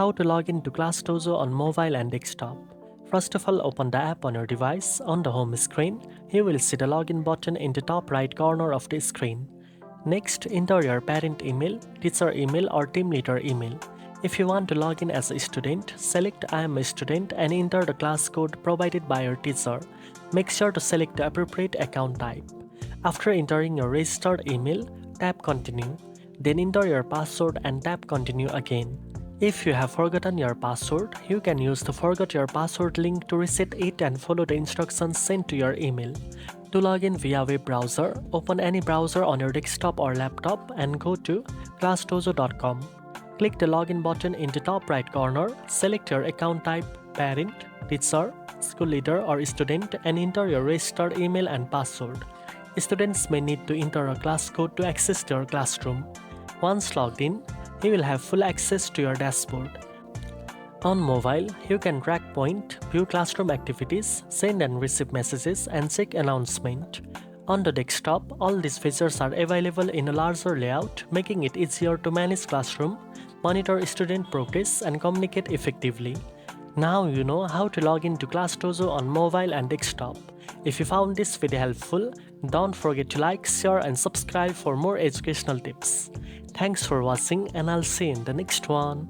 How to log into ClassDojo on mobile and desktop. First of all, open the app on your device. On the home screen, you will see the login button in the top right corner of the screen. Next, enter your parent email, teacher email or team leader email. If you want to log in as a student, select I am a student and enter the class code provided by your teacher. Make sure to select the appropriate account type. After entering your registered email, tap continue. Then enter your password and tap continue again. If you have forgotten your password, you can use the forgot your password link to reset it and follow the instructions sent to your email. To log in via web browser, open any browser on your desktop or laptop and go to classdojo.com. Click the login button in the top right corner, select your account type, parent, teacher, school leader or student and enter your registered email and password. Students may need to enter a class code to access your classroom. Once logged in, you will have full access to your dashboard. On mobile, you can track point, view classroom activities, send and receive messages, and check announcement. On the desktop, all these features are available in a larger layout, making it easier to manage classroom, monitor student progress, and communicate effectively. Now you know how to log into ClassDojo on mobile and desktop. If you found this video helpful, don't forget to like, share, and subscribe for more educational tips. Thanks for watching, and I'll see you in the next one.